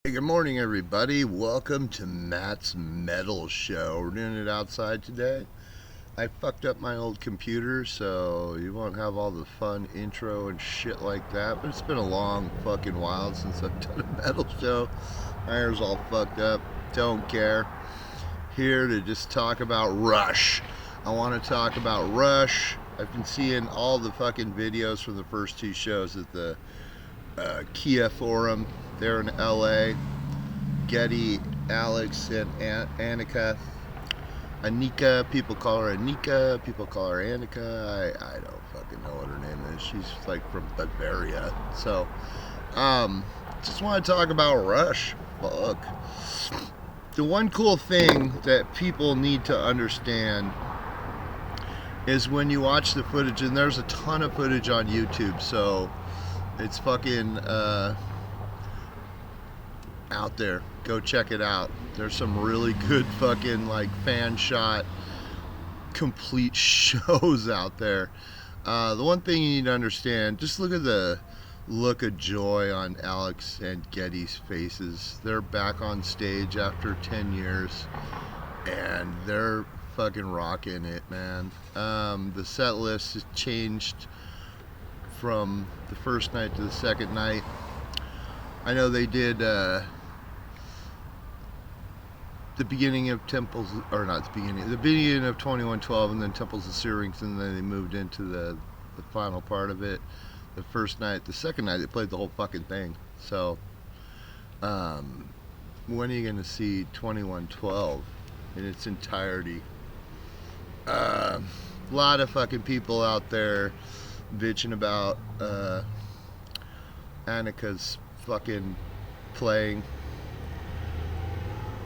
Hey, good morning, everybody. Welcome to Matt's Metal Show. We're doing it outside today. I fucked up my old computer, so you won't have all the fun intro and shit like that. But it's been a long fucking while since I've done a metal show. My hair's all fucked up. Don't care. Here to just talk about Rush. I want to talk about Rush. I've been seeing all the fucking videos from the first two shows at the Kia Forum there in LA. Geddy, Alex, and Annika. Anika, people call her Anika, people call her Annika. I don't fucking know what her name is. She's like from Bavaria. So, just want to talk about Rush. Fuck. The one cool thing that people need to understand is when you watch the footage, and there's a ton of footage on YouTube, so it's fucking out there. Go check it out. There's some really good fucking like fan shot complete shows out there. The one thing you need to understand, just look at the look of joy on Alex and Geddy's faces. They're back on stage after 10 years and they're fucking rocking it, man. The set list has changed from the first night to the second night. I know they did the beginning of Temples, or not the beginning of 2112, and then Temples of Syrinx, and then they moved into the final part of it. The first night, the second night, they played the whole fucking thing. So, when are you gonna see 2112 in its entirety? A lot of fucking people out there bitching about Annika's fucking playing,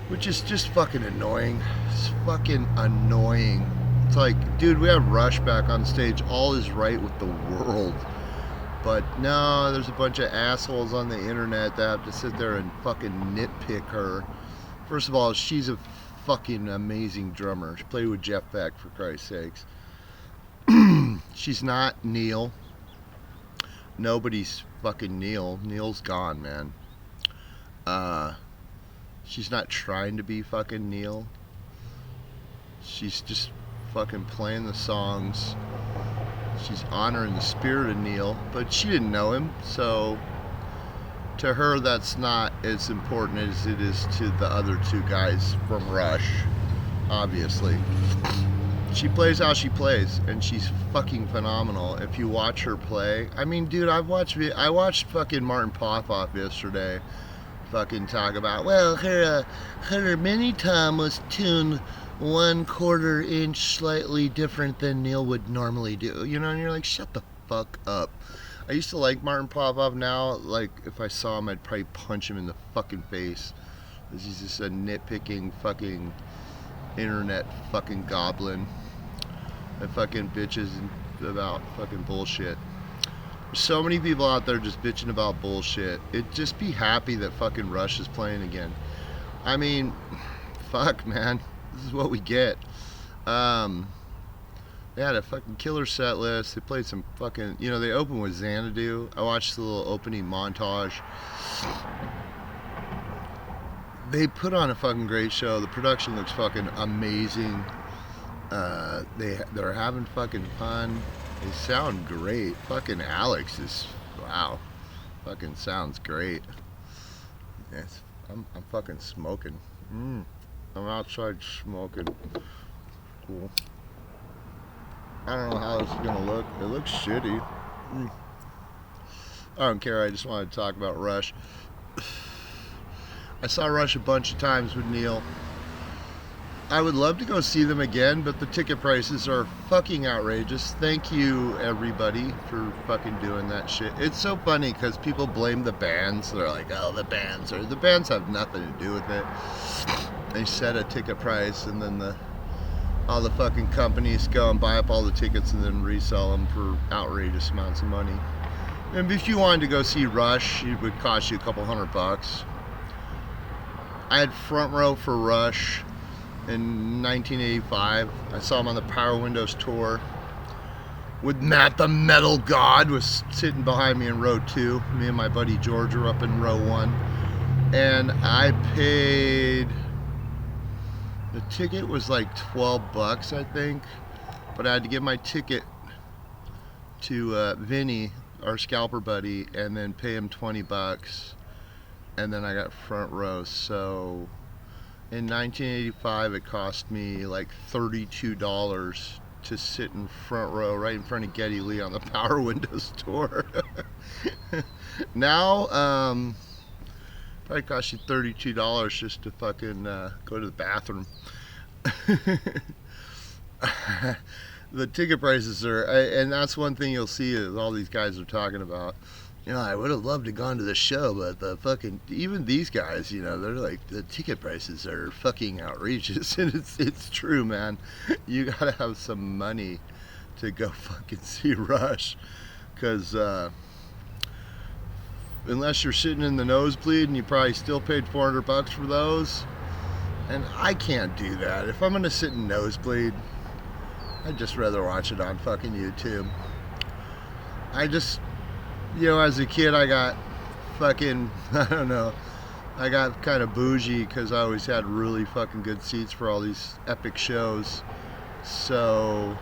which is just fucking annoying. It's fucking annoying. It's like, dude, we have Rush back on stage. All is right with the world. But no, there's a bunch of assholes on the internet that have to sit there and fucking nitpick her. First of all, she's a fucking amazing drummer. She played with Jeff Beck, for Christ's sakes. She's not Neil. Nobody's fucking Neil. Neil's gone, man. She's not trying to be fucking Neil. She's just fucking playing the songs. She's honoring the spirit of Neil, but she didn't know him, so to her that's not as important as it is to the other two guys from Rush, obviously. She plays how she plays, and she's fucking phenomenal. If you watch her play, I mean, dude, I watched fucking Martin Popoff yesterday fucking talk about, well, her mini tom was tuned 1/4 inch slightly different than Neil would normally do, you know, and you're like, shut the fuck up. I used to like Martin Popoff. Now, like, if I saw him, I'd probably punch him in the fucking face. He's just a nitpicking fucking internet fucking goblin that fucking bitches about fucking bullshit. There's so many people out there just bitching about bullshit. Just be happy that fucking Rush is playing again. I mean, fuck, man. This is what we get. They had a fucking killer set list. They played some fucking, you know, they opened with Xanadu. I watched the little opening montage. They put on a fucking great show. The production looks fucking amazing. They're having fucking fun. They sound great. Fucking Alex is, wow, fucking sounds great. Yes, I'm fucking smoking. I'm outside smoking. Cool. I don't know how this is gonna look. It looks shitty. I don't care. I just wanted to talk about Rush. I saw Rush a bunch of times with Neil. I would love to go see them again, but the ticket prices are fucking outrageous. Thank you, everybody, for fucking doing that shit. It's so funny because people blame the bands. They're like, oh, the bands have nothing to do with it. They set a ticket price, and then all the fucking companies go and buy up all the tickets and then resell them for outrageous amounts of money. And if you wanted to go see Rush, it would cost you a couple $100. I had front row for Rush in 1985. I saw him on the Power Windows tour. with Matt the Metal God was sitting behind me in row 2. Me and my buddy George were up in row 1. and I paid, the ticket was like $12, I think, but I had to give my ticket to Vinny, our scalper buddy, and then pay him $20, and then I got front row. So in 1985, it cost me like $32 to sit in front row, right in front of Geddy Lee on the Power Windows tour. Now, probably cost you $32 just to fucking go to the bathroom. The ticket prices are, and that's one thing you'll see is all these guys are talking about. You know, I would have loved to gone to the show, but the fucking, even these guys, you know, they're like, the ticket prices are fucking outrageous. And it's true, man. You gotta have some money to go fucking see Rush, because unless you're sitting in the nosebleed, and you probably still paid $400 for those, and I can't do that. If I'm gonna sit in nosebleed, I'd just rather watch it on fucking YouTube. I just, you know, as a kid, I got fucking, I don't know, I got kind of bougie because I always had really fucking good seats for all these epic shows. So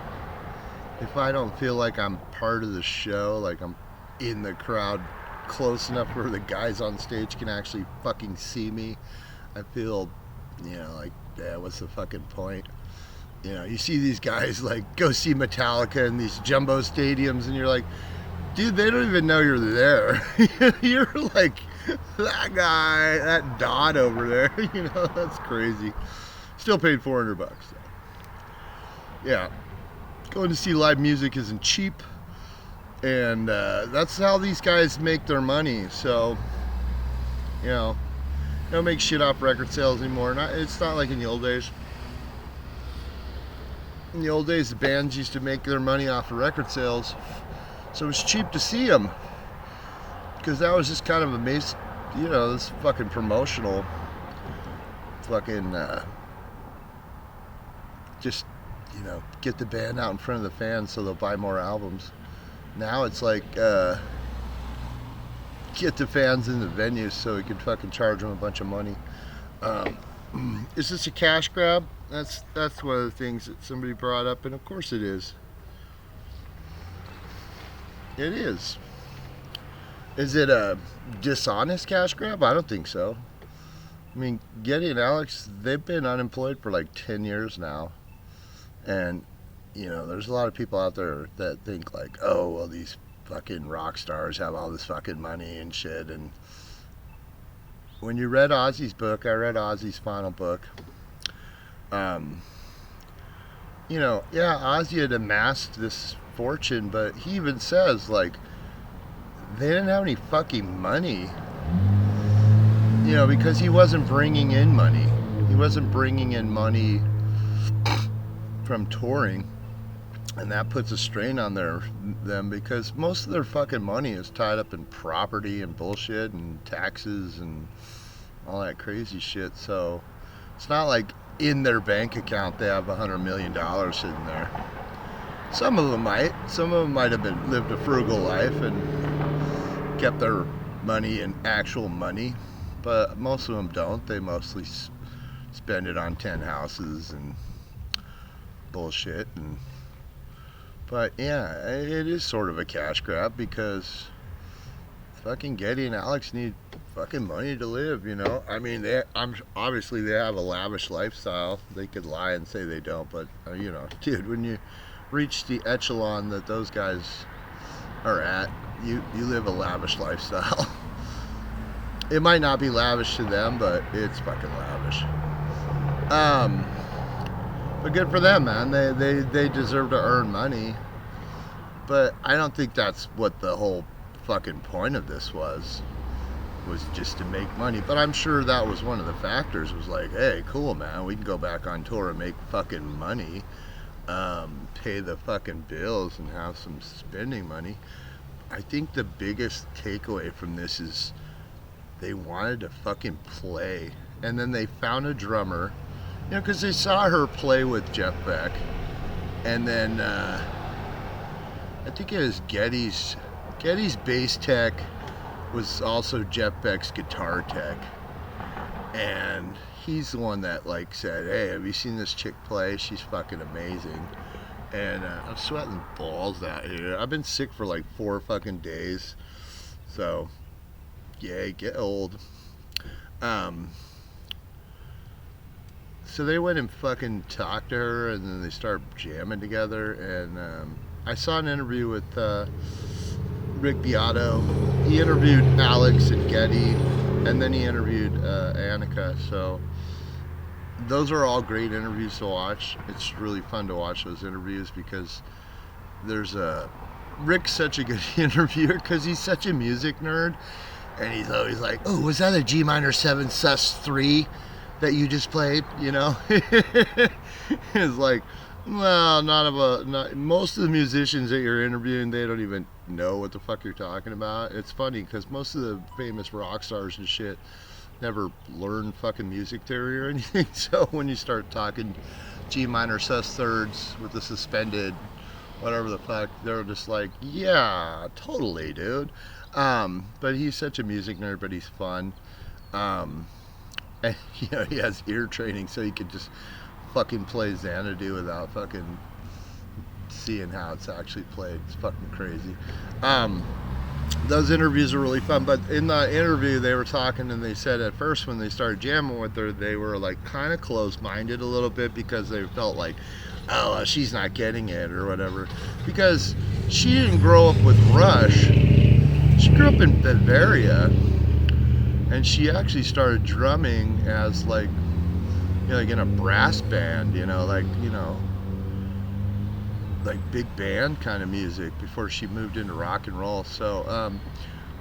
if I don't feel like I'm part of the show, like I'm in the crowd close enough where the guys on stage can actually fucking see me, I feel, you know, like, yeah, what's the fucking point? You know, you see these guys like go see Metallica in these jumbo stadiums, and you're like, dude, they don't even know you're there. You're like that guy, that dot over there. You know, that's crazy. Still paid $400 though. Yeah, going to see live music isn't cheap, and that's how these guys make their money. So, you know, they don't make shit off record sales anymore. It's not like in the old days. In the old days, the bands used to make their money off of record sales, so it was cheap to see them, because that was just kind of amazing, you know, this fucking promotional fucking just, you know, get the band out in front of the fans so they'll buy more albums. Now it's like get the fans in the venues so we can fucking charge them a bunch of money. Is this a cash grab? That's one of the things that somebody brought up, and of course it is. It is. Is it a dishonest cash grab? I don't think so. I mean, Geddy and Alex, they've been unemployed for like 10 years now. And, you know, there's a lot of people out there that think like, oh, well, these fucking rock stars have all this fucking money and shit. And when you read Ozzy's book, I read Ozzy's final book. You know, yeah, Ozzy had amassed this fortune, but he even says, like, they didn't have any fucking money. You know, because he wasn't bringing in money. He wasn't bringing in money from touring. And that puts a strain on them, because most of their fucking money is tied up in property and bullshit and taxes and all that crazy shit. So it's not like in their bank account they have $100 million sitting there. Some of them might. Some of them might have lived a frugal life and kept their money in actual money, but most of them don't. They mostly spend it on 10 houses and bullshit. But yeah, it is sort of a cash grab, because fucking Geddy and Alex need fucking money to live, you know. I mean, obviously they have a lavish lifestyle. They could lie and say they don't, but you know, dude, when you reach the echelon that those guys are at, you live a lavish lifestyle. It might not be lavish to them, but it's fucking lavish. But good for them, man. They deserve to earn money. But I don't think that's what the whole fucking point of this was just to make money. But I'm sure that was one of the factors, was like, hey, cool, man, we can go back on tour and make fucking money, pay the fucking bills and have some spending money. I think the biggest takeaway from this is they wanted to fucking play, and then they found a drummer, you know, because they saw her play with Jeff Beck, and then I think it was Geddy's bass tech was also Jeff Beck's guitar tech. And he's the one that like said, hey, have you seen this chick play? She's fucking amazing. And I'm sweating balls out here. I've been sick for like 4 fucking days. So, yeah, get old. So they went and fucking talked to her, and then they start jamming together. And I saw an interview with Rick Beato. He interviewed Alex and Getty, and then he interviewed Annika. So those are all great interviews to watch. It's really fun to watch those interviews because there's Rick's such a good interviewer because he's such a music nerd, and he's always like, oh, was that a G minor 7 sus 3 that you just played? You know? It's like, well, not most of the musicians that you're interviewing, they don't even know what the fuck you're talking about. It's funny because most of the famous rock stars and shit never learned fucking music theory or anything. So when you start talking G minor sus thirds with the suspended whatever the fuck, they're just like, yeah, totally, dude. But he's such a music nerd, but he's fun. And you know, he has ear training, so he could just fucking play Xanadu without fucking seeing how it's actually played. It's fucking crazy. Those interviews are really fun, but in the interview they were talking, and they said at first when they started jamming with her, they were like kind of closed-minded a little bit because they felt like, oh, she's not getting it or whatever, because she didn't grow up with Rush. She grew up in Bavaria, and she actually started drumming as like, you know, like in a brass band, you know, like big band kind of music before she moved into rock and roll. So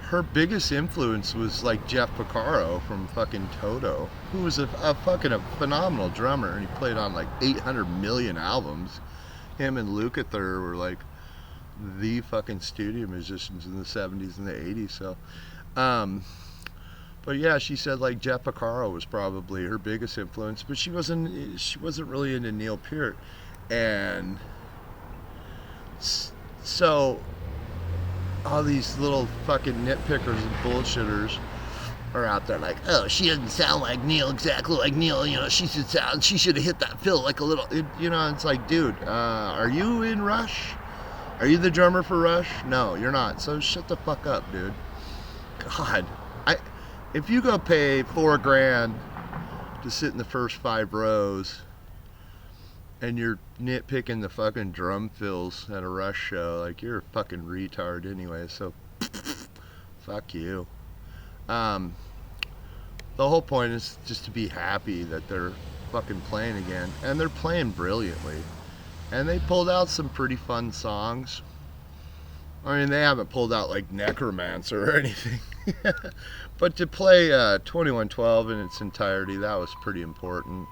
her biggest influence was like Jeff Porcaro from fucking Toto, who was a fucking phenomenal drummer, and he played on like 800 million albums. Him and Lukather were like the fucking studio musicians in the 70s and the 80s. So but yeah, she said like Jeff Porcaro was probably her biggest influence, but she wasn't really into Neil Peart. And so all these little fucking nitpickers and bullshitters are out there like, oh, she doesn't sound like Neil, exactly like Neil, you know, she should have hit that fill like a little, you know. It's like, dude, are you in Rush? Are you the drummer for Rush? No, you're not. So shut the fuck up, dude. God, if you go pay $4,000 to sit in the first 5 rows and you're nitpicking the fucking drum fills at a Rush show, like, you're a fucking retard anyway, so fuck you. The whole point is just to be happy that they're fucking playing again, and they're playing brilliantly, and they pulled out some pretty fun songs. I mean, they haven't pulled out like Necromancer or anything, but to play 2112 in its entirety, that was pretty important.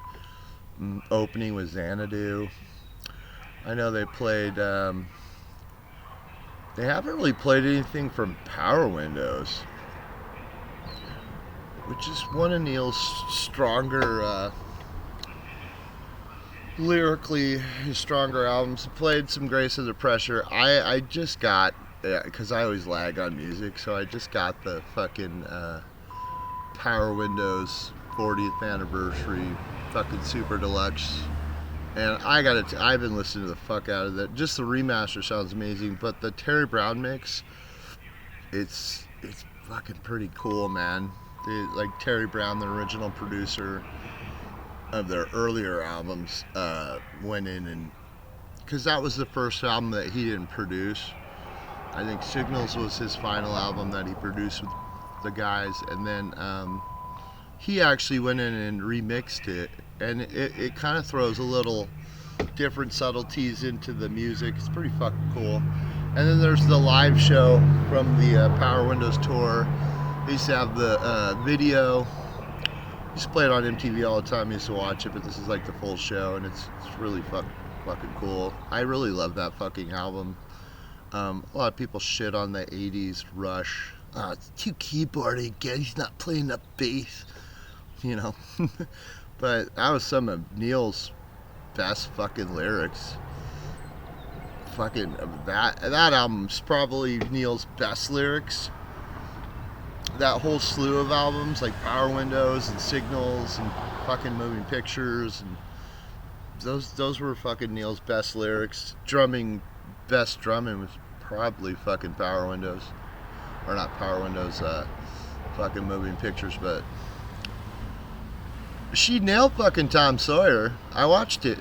Opening with Xanadu. I know they played, they haven't really played anything from Power Windows, which is one of Neil's stronger, lyrically stronger albums. He played some Grace Under Pressure. I just got, because I always lag on music, so I just got the fucking Power Windows 40th anniversary fucking super deluxe, and I've been listening to the fuck out of that. Just the remaster sounds amazing, but the Terry Brown mix, it's fucking pretty cool, man. Like Terry Brown, the original producer of their earlier albums, went in, and because that was the first album that he didn't produce. I think Signals was his final album that he produced with the guys, and then he actually went in and remixed it, and it kind of throws a little different subtleties into the music. It's pretty fucking cool. And then there's the live show from the Power Windows tour. They used to have the video. I used to play it on MTV all the time. I used to watch it, but this is like the full show, and it's really fucking cool. I really love that fucking album. A lot of people shit on the 80s Rush. It's too keyboardy again. He's not playing the bass, you know. But that was some of Neil's best fucking lyrics. Fucking that album's probably Neil's best lyrics. that whole slew of albums like Power Windows and Signals and fucking Moving Pictures, and those were fucking Neil's best lyrics. Best drumming was probably fucking Power Windows, or not Power Windows, fucking Moving Pictures. But she nailed fucking Tom Sawyer. I watched it.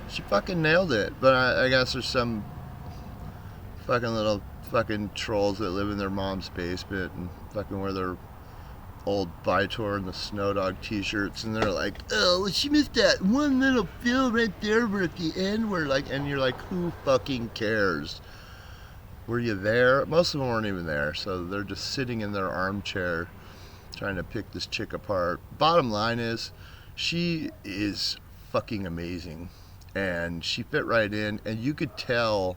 She fucking nailed it. But I guess there's some fucking little fucking trolls that live in their mom's basement and fucking wear their old Vitor and the Snow Dog t-shirts, and they're like, oh, she missed that one little fill right there where at the end we're like, and you're like, who fucking cares? Were you there? Most of them weren't even there, so they're just sitting in their armchair trying to pick this chick apart. Bottom line is, she is fucking amazing, and she fit right in, and you could tell,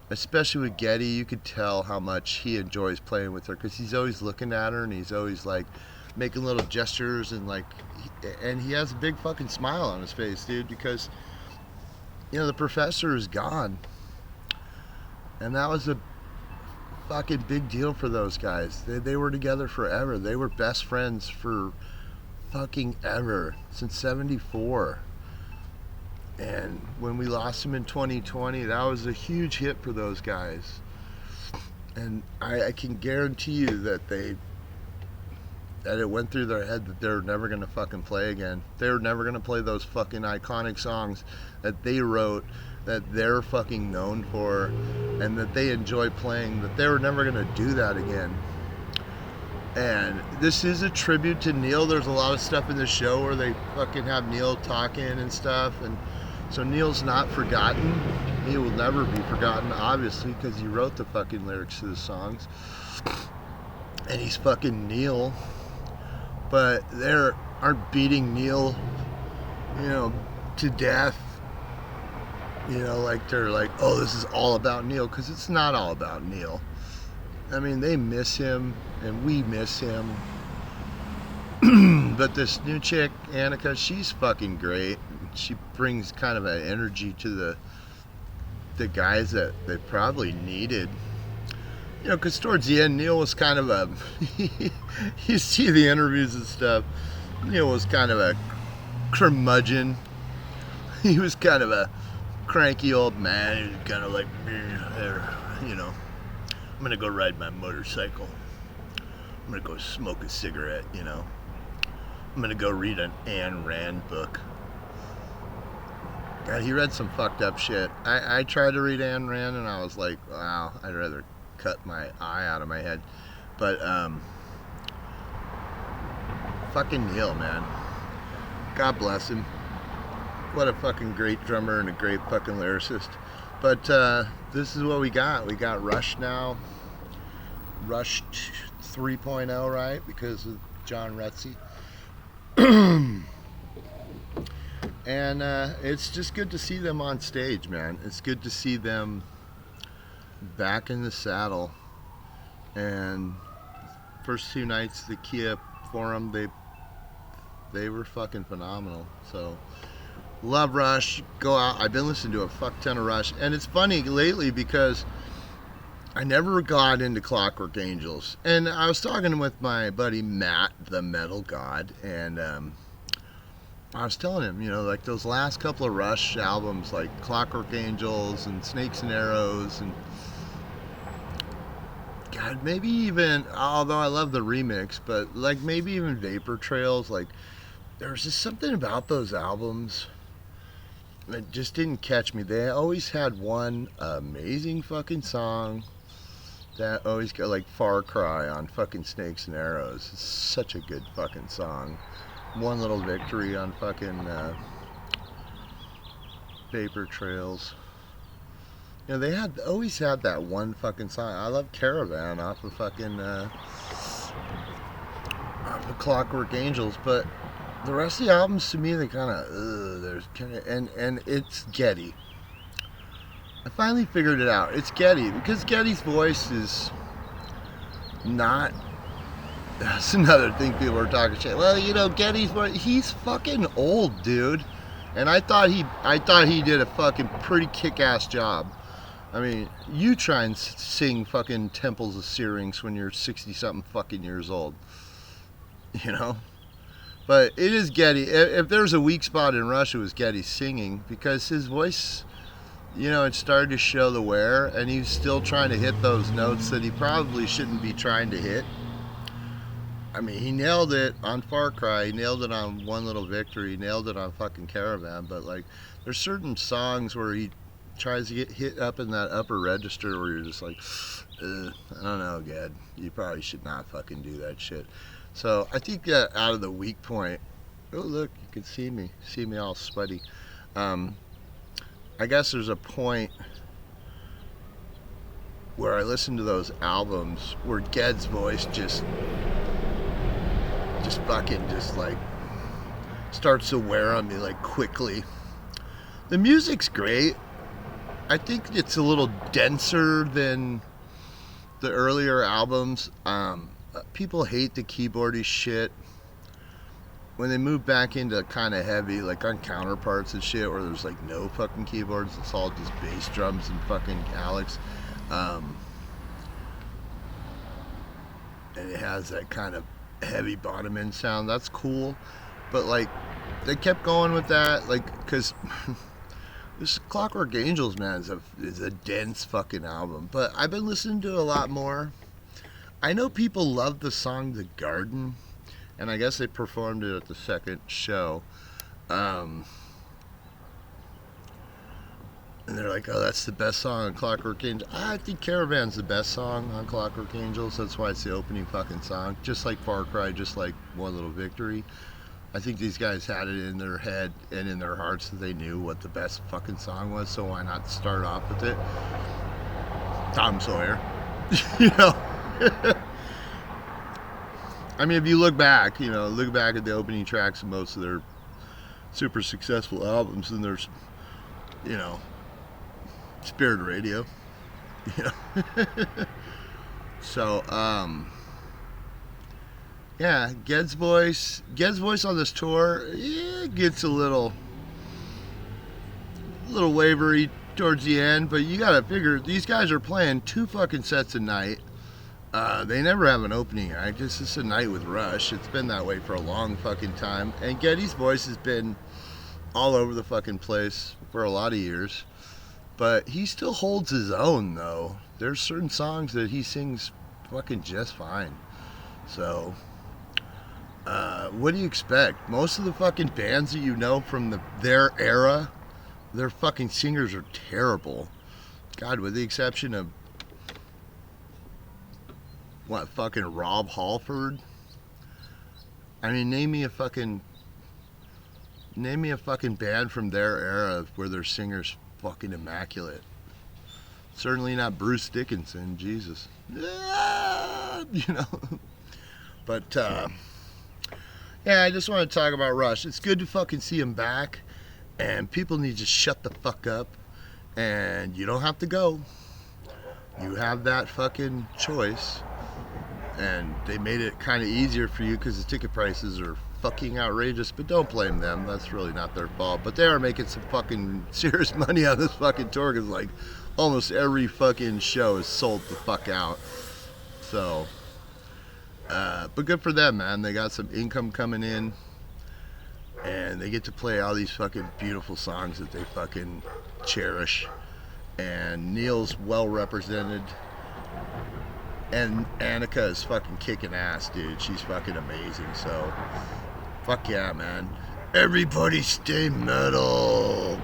especially with Geddy, you could tell how much he enjoys playing with her, because he's always looking at her and he's always like making little gestures, and like, and he has a big fucking smile on his face, dude, because, you know, the Professor is gone, and that was a fucking big deal for those guys. They were together forever. They were best friends for fucking ever, since '74. And when we lost him in 2020, that was a huge hit for those guys. And I can guarantee you that it went through their head that they're never gonna fucking play again. They're never gonna play those fucking iconic songs that they wrote, that they're fucking known for, and that they enjoy playing, that they were never gonna do that again. And this is a tribute to Neil. There's a lot of stuff in the show where they fucking have Neil talking and stuff, and so Neil's not forgotten. He will never be forgotten, obviously, because he wrote the fucking lyrics to the songs. And he's fucking Neil. But they aren't beating Neil, you know, to death. You know, like they're like, oh, this is all about Neil, because it's not all about Neil. I mean, they miss him, and we miss him. But this new chick, Annika, she's fucking great. She brings kind of an energy to the guys that they probably needed. You know, because towards the end, Neil was kind of a... you see the interviews and stuff. Neil was kind of a curmudgeon. He was kind of a cranky old man. He was kind of like, you know, I'm going to go ride my motorcycle. I'm going to go smoke a cigarette, you know. I'm going to go read an Ayn Rand book. God, he read some fucked up shit. I tried to read Ayn Rand, and I was like, wow, I'd rather cut my eye out of my head. But, fucking Neil, man. God bless him. What a fucking great drummer and a great fucking lyricist. But, this is what we got. We got Rush now. Rush 3.0, right? Because of John Rutsey. And it's just good to see them on stage, man. It's good to see them back in the saddle. And first two nights, the Kia Forum, they were fucking phenomenal. So love Rush. Go out. I've been listening to a fuck ton of Rush, and it's funny lately because I never got into Clockwork Angels. And I was talking with my buddy Matt, the Metal God, and I was telling him, you know, like those last couple of Rush albums, like Clockwork Angels and Snakes and Arrows, and God, maybe even, although I love the remix, but like maybe even Vapor Trails, like there was just something about those albums that just didn't catch me. They always had one amazing fucking song that always got, like Far Cry on fucking Snakes and Arrows. It's such a good fucking song. One Little Victory on fucking Vapor Trails. You know, they always had that one fucking song. I love Caravan off of fucking off of Clockwork Angels, but the rest of the albums to me, they kind of there's kind of, and it's Geddy. I finally figured it out. It's Geddy, because Geddy's voice is not. That's another thing people are talking shit. Well, you know, Geddy's voice, he's fucking old, dude. And I thought he did a fucking pretty kick-ass job. I mean, you try and sing fucking Temples of Syrinx when you're 60 something fucking years old. You know? But it is Geddy. If there's a weak spot in Rush, it was Geddy singing, because his voice, you know, it started to show the wear, and he's still trying to hit those notes that he probably shouldn't be trying to hit. I mean, he nailed it on Far Cry, he nailed it on One Little Victory, he nailed it on fucking Caravan, but like, there's certain songs where he tries to get hit up in that upper register where you're just like, I don't know, Ged, you probably should not fucking do that shit. So I think that out of the weak point, oh look, you can see me all sweaty. I guess there's a point where I listen to those albums where Ged's voice just fucking just like starts to wear on me like quickly. The music's great. I think it's a little denser than the earlier albums. People hate the keyboardy shit. When they move back into kind of heavy, like on Counterparts and shit, where there's like no fucking keyboards, it's all just bass drums and fucking Alex. And it has that kind of heavy bottom end sound. That's cool. But like, they kept going with that, like, because this Clockwork Angels, man, is a dense fucking album. But I've been listening to it a lot more. I know people love the song The Garden, and I guess they performed it at the second show. And they're like, oh, that's the best song on Clockwork Angels. I think Caravan's the best song on Clockwork Angels. That's why it's the opening fucking song. Just like Far Cry, just like One Little Victory. I think these guys had it in their head and in their hearts that they knew what the best fucking song was, so why not start off with it? Tom Sawyer. You know? I mean, if you look back at the opening tracks of most of their super successful albums, and there's, you know, Spirit Radio, you know. So, yeah, Ged's voice on this tour, yeah, gets a little wavery towards the end, but you gotta figure these guys are playing 2 fucking sets a night. They never have an opening act. This is a night with Rush. It's been that way for a long fucking time. And Geddy's voice has been all over the fucking place for a lot of years. But he still holds his own, though. There's certain songs that he sings fucking just fine. So, what do you expect? Most of the fucking bands that you know from their era, their fucking singers are terrible. God, with the exception of what, fucking Rob Halford? I mean, name me a fucking band from their era where their singer's fucking immaculate. Certainly not Bruce Dickinson, Jesus. You know. But, yeah, I just want to talk about Rush. It's good to fucking see him back, and people need to shut the fuck up, and you don't have to go. You have that fucking choice. And they made it kind of easier for you because the ticket prices are fucking outrageous, but don't blame them. That's really not their fault. But they are making some fucking serious money on this fucking tour, because like almost every fucking show is sold the fuck out. So, but good for them, man. They got some income coming in, and they get to play all these fucking beautiful songs that they fucking cherish. And Neil's well represented. And Annika is fucking kicking ass, dude. She's fucking amazing. So, fuck yeah, man. Everybody stay metal.